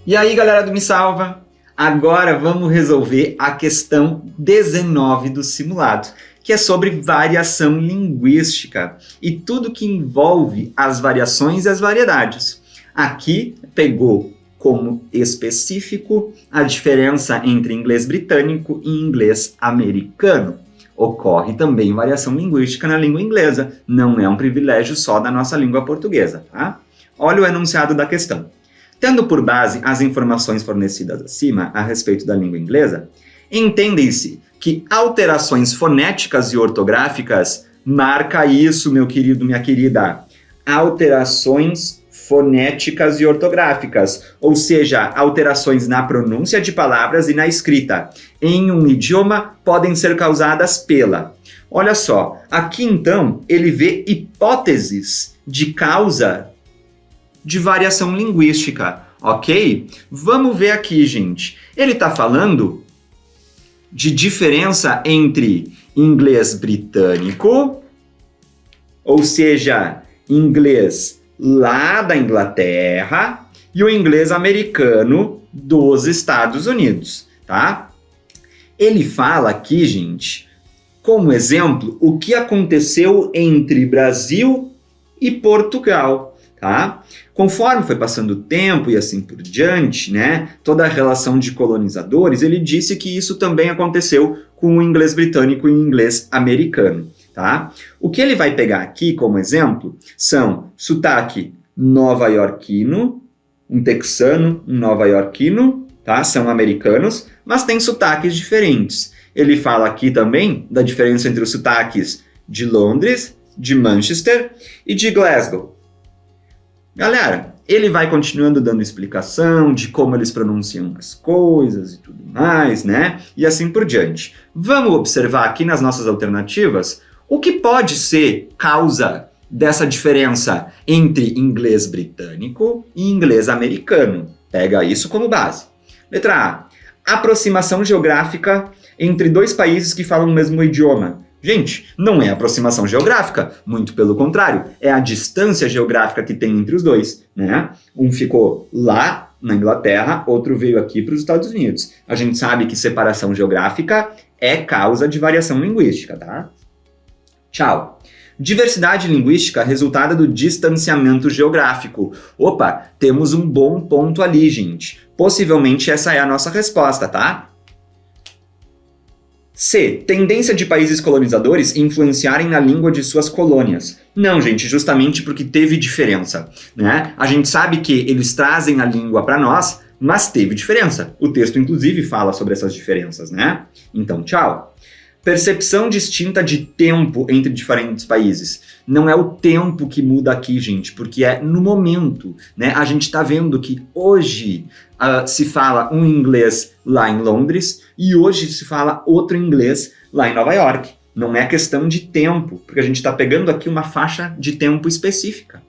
E aí, galera do Me Salva? Agora vamos resolver a questão 19 do simulado, que é sobre variação linguística e tudo que envolve as variações e as variedades. Aqui pegou como específico a diferença entre inglês britânico e inglês americano. Ocorre também variação linguística na língua inglesa, não é um privilégio só da nossa língua portuguesa, tá? Olha o enunciado da questão. Tendo por base as informações fornecidas acima a respeito da língua inglesa, entende-se que alterações fonéticas e ortográficas, marca isso, meu querido, minha querida, alterações fonéticas e ortográficas, ou seja, alterações na pronúncia de palavras e na escrita, em um idioma podem ser causadas pela. Olha só, aqui então ele vê hipóteses de causa de variação linguística, ok? Vamos ver aqui, gente. Ele está falando de diferença entre inglês britânico, ou seja, inglês lá da Inglaterra, e o inglês americano dos Estados Unidos, tá? Ele fala aqui, gente, como exemplo, o que aconteceu entre Brasil e Portugal. Tá? Conforme foi passando o tempo e assim por diante, né, toda a relação de colonizadores, ele disse que isso também aconteceu com o inglês britânico e o inglês americano. Tá? O que ele vai pegar aqui como exemplo são sotaque nova-iorquino, um texano, um nova-iorquino, tá? São americanos, mas têm sotaques diferentes. Ele fala aqui também da diferença entre os sotaques de Londres, de Manchester e de Glasgow. Galera, ele vai continuando dando explicação de como eles pronunciam as coisas e tudo mais, né? E assim por diante. Vamos observar aqui nas nossas alternativas o que pode ser causa dessa diferença entre inglês britânico e inglês americano. Pega isso como base. Letra A. Aproximação geográfica entre dois países que falam o mesmo idioma. Gente, não é aproximação geográfica, muito pelo contrário, é a distância geográfica que tem entre os dois, né? Um ficou lá na Inglaterra, outro veio aqui para os Estados Unidos. A gente sabe que separação geográfica é causa de variação linguística, tá? Tchau. Diversidade linguística resultada do distanciamento geográfico. Opa, temos um bom ponto ali, gente. Possivelmente essa é a nossa resposta, tá? C. Tendência de países colonizadores influenciarem na língua de suas colônias. Não, gente, justamente porque teve diferença, né? A gente sabe que eles trazem a língua para nós, mas teve diferença. O texto, inclusive, fala sobre essas diferenças, né? Então, tchau. Percepção distinta de tempo entre diferentes países. Não é o tempo que muda aqui, gente, porque é no momento, né? A gente está vendo que hoje se fala um inglês lá em Londres e hoje se fala outro inglês lá em Nova York. Não é questão de tempo, porque a gente está pegando aqui uma faixa de tempo específica.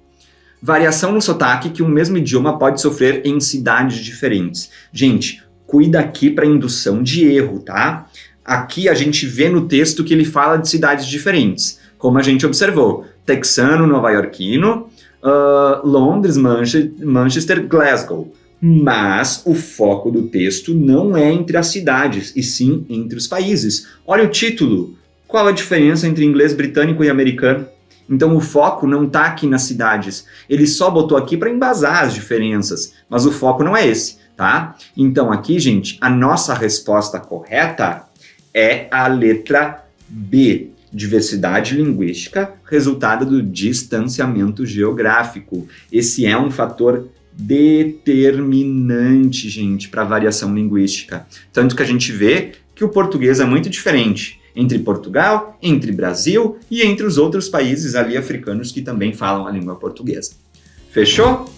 Variação no sotaque que um mesmo idioma pode sofrer em cidades diferentes. Gente, cuida aqui para indução de erro, tá? Aqui a gente vê no texto que ele fala de cidades diferentes, como a gente observou, texano, nova-iorquino, Londres, Manchester, Glasgow. Mas o foco do texto não é entre as cidades, e sim entre os países. Olha o título. Qual a diferença entre inglês britânico e americano? Então o foco não está aqui nas cidades. Ele só botou aqui para embasar as diferenças, mas o foco não é esse, tá? Então aqui, gente, a nossa resposta correta é a letra B. Diversidade linguística, resultado do distanciamento geográfico. Esse é um fator determinante, gente, para a variação linguística. Tanto que a gente vê que o português é muito diferente entre Portugal, entre Brasil e entre os outros países ali africanos que também falam a língua portuguesa. Fechou?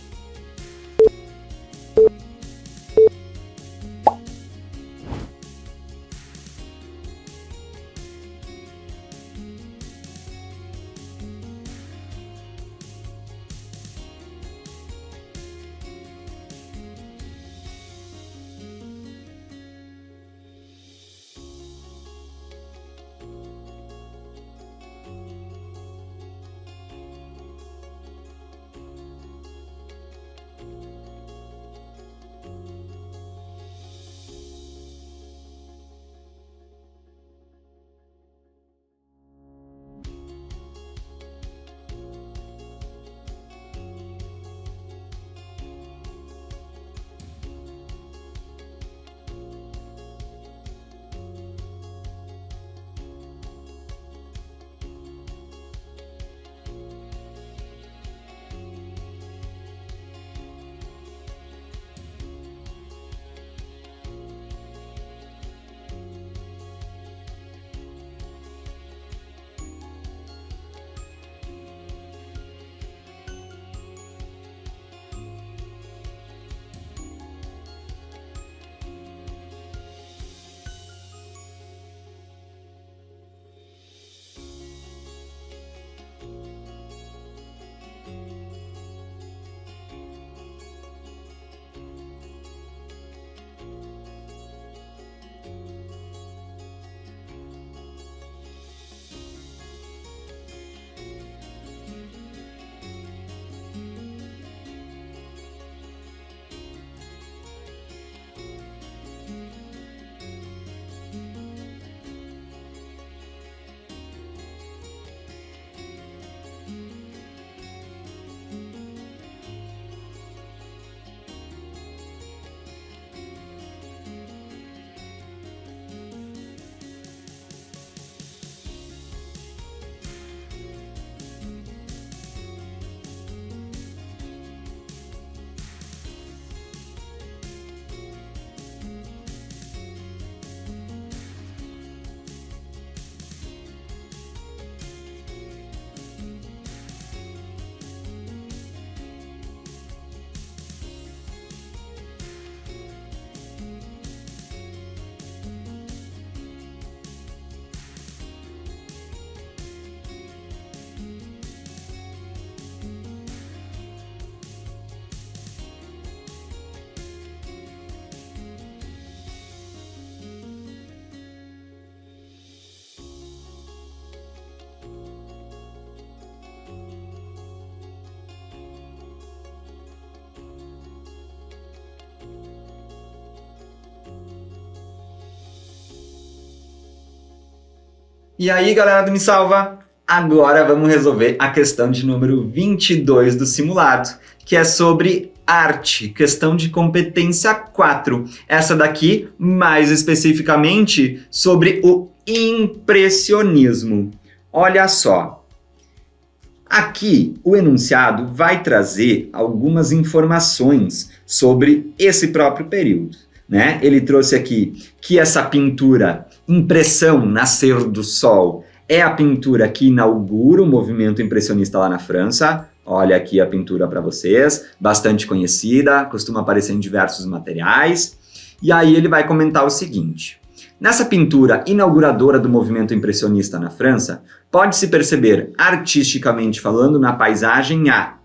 E aí, galera do Me Salva? Agora vamos resolver a questão de número 22 do simulado, que é sobre arte, questão de competência 4. Essa daqui, mais especificamente, sobre o impressionismo. Olha só. Aqui, o enunciado vai trazer algumas informações sobre esse próprio período, né? Ele trouxe aqui que essa pintura, Impressão, Nascer do Sol, é a pintura que inaugura o movimento impressionista lá na França. Olha aqui a pintura para vocês, bastante conhecida, costuma aparecer em diversos materiais. E aí ele vai comentar o seguinte: nessa pintura inauguradora do movimento impressionista na França, pode-se perceber, artisticamente falando, na paisagem a...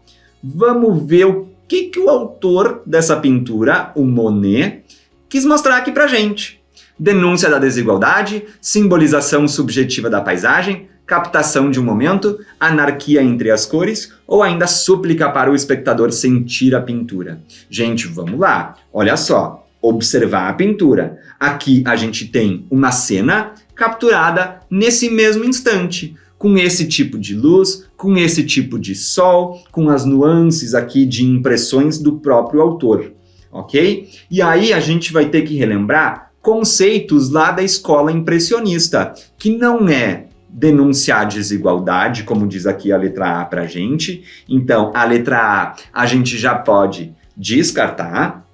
Vamos ver o que o autor dessa pintura, o Monet, quis mostrar aqui pra gente. Denúncia da desigualdade, simbolização subjetiva da paisagem, captação de um momento, anarquia entre as cores ou ainda súplica para o espectador sentir a pintura. Gente, vamos lá. Olha só. Observar a pintura. Aqui a gente tem uma cena capturada nesse mesmo instante, com esse tipo de luz, com esse tipo de sol, com as nuances aqui de impressões do próprio autor, ok? E aí a gente vai ter que relembrar conceitos lá da escola impressionista, que não é denunciar desigualdade, como diz aqui a letra A pra gente. Então, a letra A gente já pode descartar.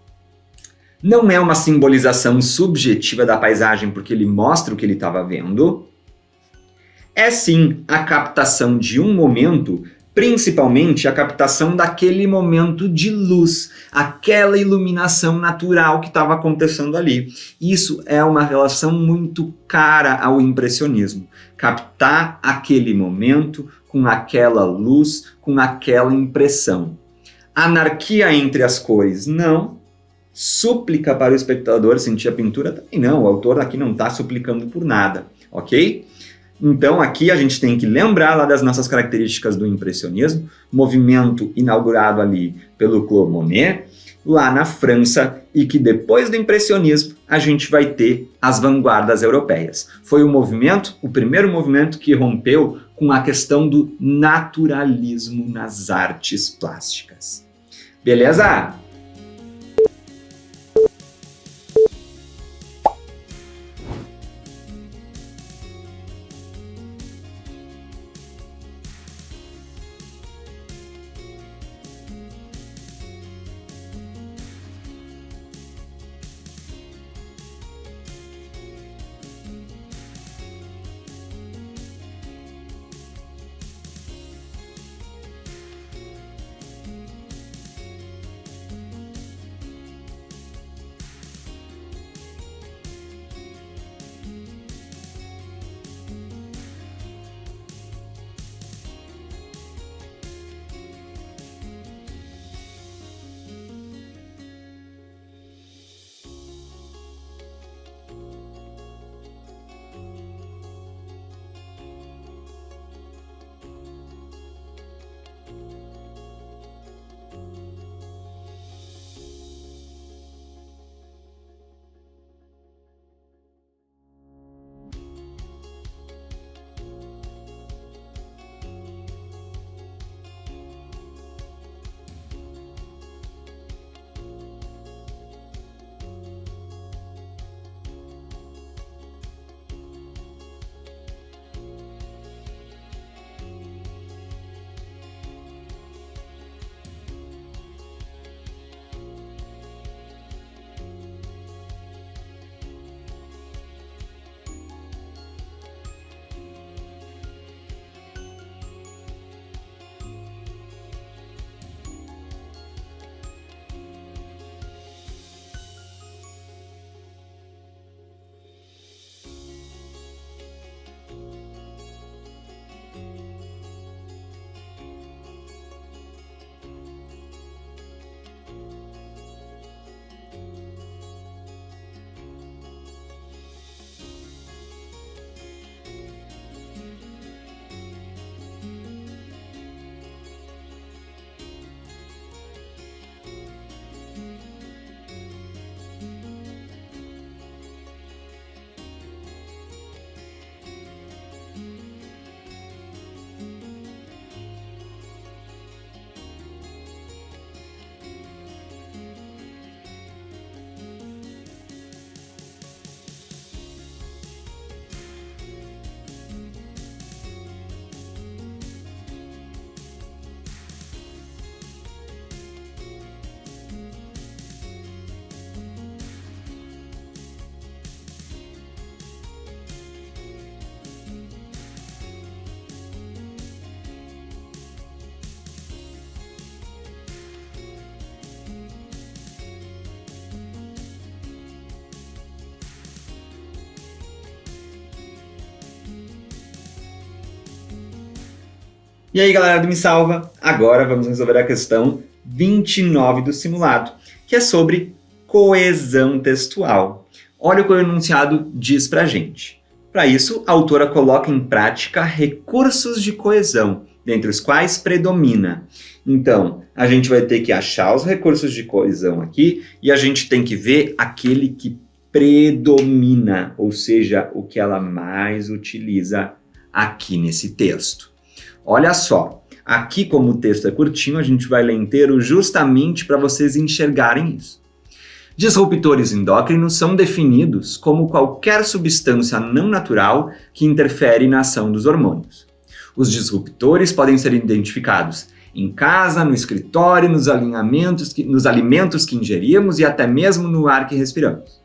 Não é uma simbolização subjetiva da paisagem, porque ele mostra o que ele estava vendo. É sim a captação de um momento, principalmente a captação daquele momento de luz, aquela iluminação natural que estava acontecendo ali. Isso é uma relação muito cara ao impressionismo. Captar aquele momento com aquela luz, com aquela impressão. Anarquia entre as cores, não. Súplica para o espectador sentir a pintura, também não. O autor aqui não está suplicando por nada, ok? Então aqui a gente tem que lembrar lá das nossas características do impressionismo, movimento inaugurado ali pelo Claude Monet, lá na França, e que depois do impressionismo a gente vai ter as vanguardas europeias. Foi o primeiro movimento que rompeu com a questão do naturalismo nas artes plásticas. Beleza? E aí, galera do Me Salva, agora vamos resolver a questão 29 do simulado, que é sobre coesão textual. Olha o que o enunciado diz pra gente. Para isso, a autora coloca em prática recursos de coesão, dentre os quais predomina. Então, a gente vai ter que achar os recursos de coesão aqui e a gente tem que ver aquele que predomina, ou seja, o que ela mais utiliza aqui nesse texto. Olha só, aqui como o texto é curtinho, a gente vai ler inteiro justamente para vocês enxergarem isso. Disruptores endócrinos são definidos como qualquer substância não natural que interfere na ação dos hormônios. Os disruptores podem ser identificados em casa, no escritório, nos alimentos que ingerimos e até mesmo no ar que respiramos.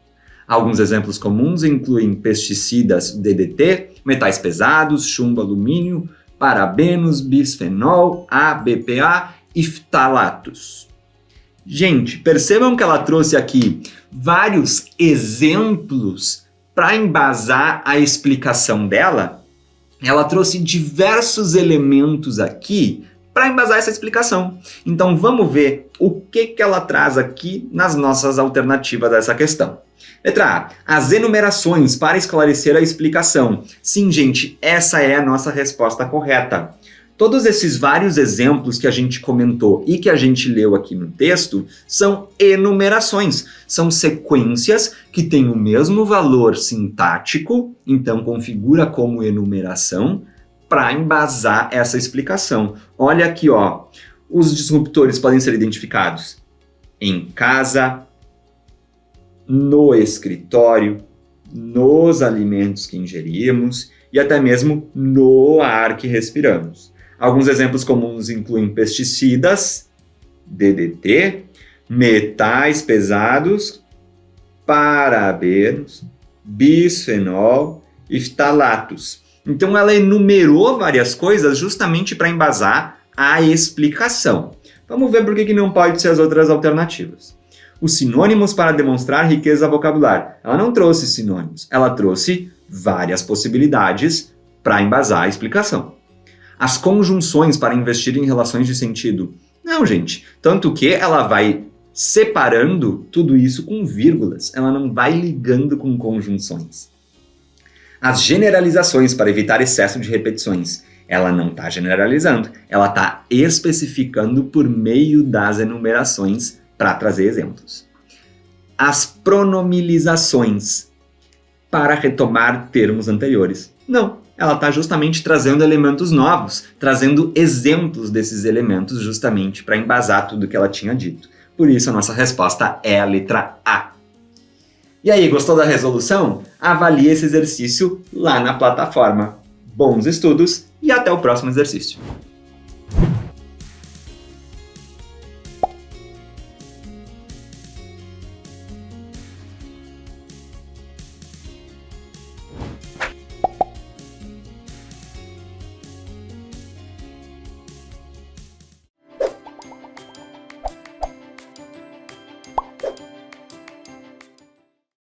Alguns exemplos comuns incluem pesticidas DDT, metais pesados, chumbo, alumínio, parabenos, bisfenol A, BPA e ftalatos. Gente, percebam que ela trouxe aqui vários exemplos para embasar a explicação dela. Ela trouxe diversos elementos aqui para embasar essa explicação. Então vamos ver o que ela traz aqui nas nossas alternativas dessa questão. Letra A, as enumerações para esclarecer a explicação. Sim, gente, essa é a nossa resposta correta. Todos esses vários exemplos que a gente comentou e que a gente leu aqui no texto são enumerações, são sequências que têm o mesmo valor sintático, então configura como enumeração, para embasar essa explicação. Olha aqui, ó, os disruptores podem ser identificados em casa, no escritório, nos alimentos que ingerimos e até mesmo no ar que respiramos. Alguns exemplos comuns incluem pesticidas, DDT, metais pesados, parabenos, bisfenol e ftalatos. Então ela enumerou várias coisas justamente para embasar a explicação. Vamos ver por que não pode ser as outras alternativas. Os sinônimos para demonstrar riqueza vocabular. Ela não trouxe sinônimos, ela trouxe várias possibilidades para embasar a explicação. As conjunções para investir em relações de sentido. Não, gente. Tanto que ela vai separando tudo isso com vírgulas. Ela não vai ligando com conjunções. As generalizações para evitar excesso de repetições. Ela não está generalizando. Ela está especificando por meio das enumerações para trazer exemplos. As pronomilizações para retomar termos anteriores. Não. Ela está justamente trazendo elementos novos, trazendo exemplos desses elementos justamente para embasar tudo que ela tinha dito. Por isso a nossa resposta é a letra A. E aí, gostou da resolução? Avalie esse exercício lá na plataforma. Bons estudos e até o próximo exercício.